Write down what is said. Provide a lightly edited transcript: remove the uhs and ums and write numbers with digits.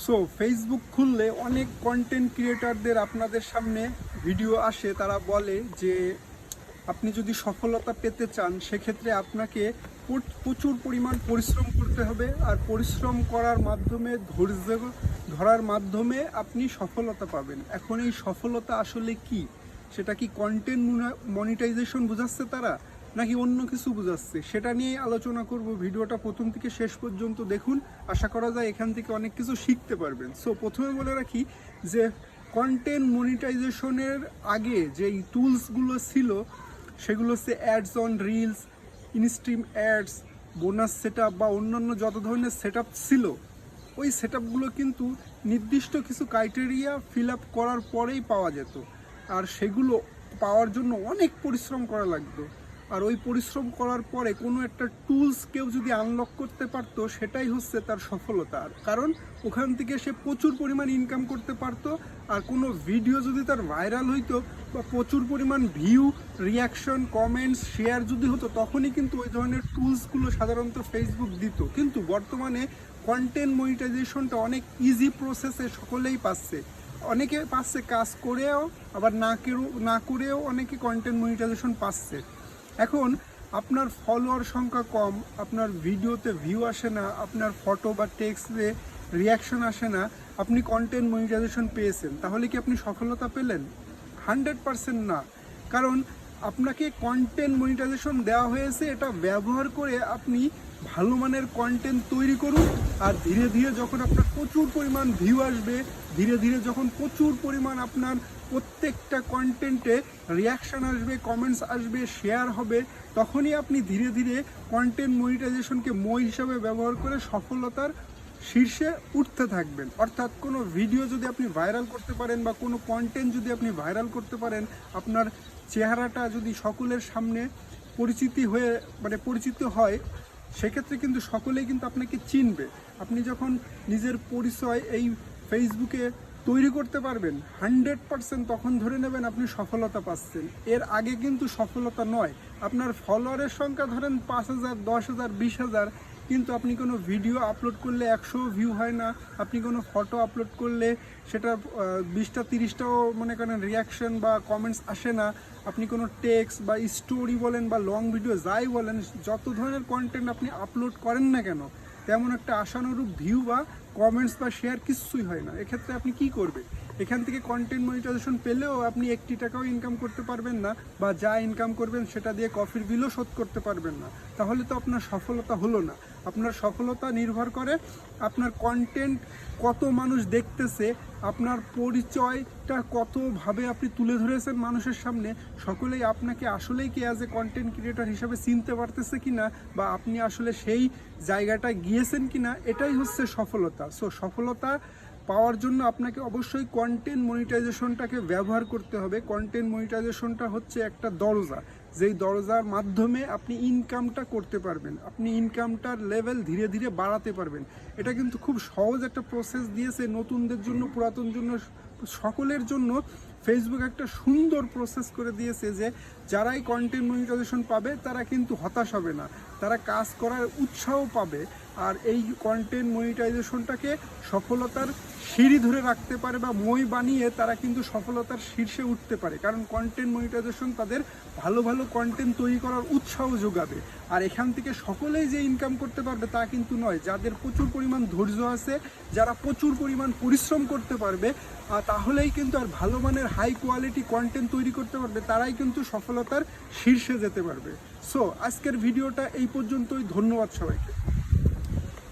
So Facebook খুললে অনেক content ক্রিয়েটারদের আপনাদের সামনে ভিডিও আসে, তারা বলে যে আপনি যদি সফলতা পেতে চান সেক্ষেত্রে আপনাকে প্রচুর পরিমাণ পরিশ্রম করতে হবে, আর পরিশ্রম করার মাধ্যমে ধৈর্য ধরার মাধ্যমে আপনি সফলতা পাবেন। এখন এই সফলতা আসলে কি? সেটা কি কন্টেন্ট মনিটাইজেশন বোঝাচ্ছে তারা, নাকি অন্য কিছু বোঝাচ্ছে? সেটা নিয়েই আলোচনা করব। ভিডিওটা প্রথম থেকে শেষ পর্যন্ত দেখুন, আশা করা যায় এখান থেকে অনেক কিছু শিখতে পারবেন। সো প্রথমে বলে রাখি যে কন্টেন্ট মনিটাইজেশনের আগে যেই টুলসগুলো ছিল সেগুলো হচ্ছে ads on reels, instream ads, bonus set বা অন্যান্য যত ধরনের সেট ছিল, ওই সেট কিন্তু নির্দিষ্ট কিছু ক্রাইটেরিয়া ফিল আপ করার পরেই পাওয়া যেত, আর সেগুলো পাওয়ার জন্য অনেক পরিশ্রম করা লাগতো। আর ওই পরিশ্রম করার পরে কোনো একটা টুলস কেউ যদি আনলক করতে পারতো, সেটাই হচ্ছে তার সফলতা। কারণ ওখান থেকে সে প্রচুর পরিমাণ ইনকাম করতে পারতো। আর কোনো ভিডিও যদি তার ভাইরাল হইতো বা প্রচুর পরিমাণ ভিউ, রিয়াকশন, কমেন্টস, শেয়ার যদি হতো, তখনই কিন্তু ওই ধরনের টুলসগুলো সাধারণত ফেসবুক দিত। কিন্তু বর্তমানে কন্টেন্ট মনিটাইজেশনটা অনেক ইজি প্রসেসে সকলেই পাচ্ছে। অনেকে পাচ্ছে কাজ করেও, আবার না করেও অনেকে কন্টেন্ট মনিটাইজেশন পাচ্ছে। এখন আপনার ফলোয়ার সংখ্যা কম, আপনার ভিডিওতে ভিউ আসে না, আপনার ফটো বা টেক্সটে রিয়াকশন আসে না, আপনি কন্টেন্ট মনিটাইজেশন পেয়েছেন, তাহলে কি আপনি সফলতা পেলেন? 100% না। কারণ আপনাকে কন্টেন্ট মনিটাইজেশন দেওয়া হয়েছে, এটা ব্যবহার করে আপনি ভালো মানের কন্টেন্ট তৈরি করুন। আর ধীরে ধীরে যখন আপনার প্রচুর পরিমাণ ভিউ আসবে, ধীরে ধীরে যখন প্রচুর পরিমাণ আপনার প্রত্যেকটা কন্টেন্টে রিয়াকশান আসবে, কমেন্টস আসবে, শেয়ার হবে, তখনই আপনি ধীরে ধীরে কন্টেন্ট মনিটাইজেশনকে মই হিসাবে ব্যবহার করে সফলতার শীর্ষে উঠতে থাকবেন। অর্থাৎ কোনো ভিডিও যদি আপনি ভাইরাল করতে পারেন বা কোনো কন্টেন্ট যদি আপনি ভাইরাল করতে পারেন, আপনার চেহারাটা যদি সকলের সামনে পরিচিত হয়, সেক্ষেত্রে কিন্তু সকলেই কিন্তু আপনাকে চিনবে। আপনি যখন নিজের পরিচয় এই ফেসবুকে তৈরি করতে পারবেন 100%, তখন ধরে নেবেন আপনি সফলতা পাচ্ছেন। এর আগে কিন্তু সফলতা নয়। আপনার ফলোয়ারের সংখ্যা ধরেন 5,000, 10,000, 20,000, কিন্তু আপনি কোনো ভিডিও আপলোড করলে 100 ভিউ হয় না, আপনি কোনো ফটো আপলোড করলে সেটা 20টা 30টাও মনে করেন রিয়াকশন বা কমেন্টস আসে না, আপনি কোনো টেক্সট বা স্টোরি বলেন বা লং ভিডিও যাই বলেন, যত ধরনের কন্টেন্ট আপনি আপলোড করেন না কেন, তেমন একটা আশানুরূপ ভিউ বা কমেন্টস বা শেয়ার কিছুই হয় না। এক্ষেত্রে আপনি কি করবেন? এখান থেকে কন্টেন্ট মনিটাইজেশন পেলেও আপনি 1 টাকাও ইনকাম করতে পারবেন না, বা যা ইনকাম করবেন সেটা দিয়ে কফির বিলও শোধ করতে পারবেন না। তাহলে তো আপনার সফলতা হলো না। আপনার সফলতা নির্ভর করে আপনার কন্টেন্ট কত মানুষ দেখতেছে, আপনার পরিচয়টা কতভাবে আপনি তুলে ধরেছেন মানুষের সামনে, সকলেই আপনাকে আসলেই কি অ্যাজ এ কন্টেন্ট ক্রিয়েটর হিসাবে চিনতে পারতেছে কিনা, বা আপনি আসলে সেই জায়গাটায় গিয়েছেন কিনা, এটাই হচ্ছে সফলতা। সো সফলতা পাওয়ার জন্য আপনাকে অবশ্যই কন্টেন্ট মনিটাইজেশনটাকে ব্যবহার করতে হবে। কন্টেন্ট মনিটাইজেশনটা হচ্ছে একটা দরজা, যেই দরজার মাধ্যমে আপনি ইনকামটা করতে পারবেন, আপনি ইনকামটার লেভেল ধীরে ধীরে বাড়াতে পারবেন। এটা কিন্তু খুব সহজ একটা প্রসেস দিয়েছে নতুনদের জন্য, পুরাতন জন্য, সকলের জন্য। ফেসবুক একটা সুন্দর প্রসেস করে দিয়েছে যে যারাই কন্টেন্ট মনিটাইজেশন পাবে তারা কিন্তু হতাশ হবে না, তারা কাজ করার উৎসাহ পাবে। আর এই কন্টেন্ট মনিটাইজেশনটাকে সফলতার সিঁড়ি ধরে রাখতে পারে বা মই বানিয়ে তারা কিন্তু সফলতার শীর্ষে উঠতে পারে। কারণ কন্টেন্ট মনিটাইজেশন তাদের ভালো ভালো কন্টেন্ট তৈরি করার উৎসাহ যোগাবে। আর এখান থেকে সকলেই যে ইনকাম করতে পারবে তা কিন্তু নয়। যাদের প্রচুর পরিমাণ ধৈর্য আছে, যারা প্রচুর পরিমাণ পরিশ্রম করতে পারবে, তাহলেই কিন্তু আর ভালো মানের হাই কোয়ালিটি কন্টেন্ট তৈরি করতে পারবে, তারাই কিন্তু সফলতার শীর্ষে যেতে পারবে। সো আজকের ভিডিওটা এই পর্যন্তই। ধন্যবাদ সবাইকে।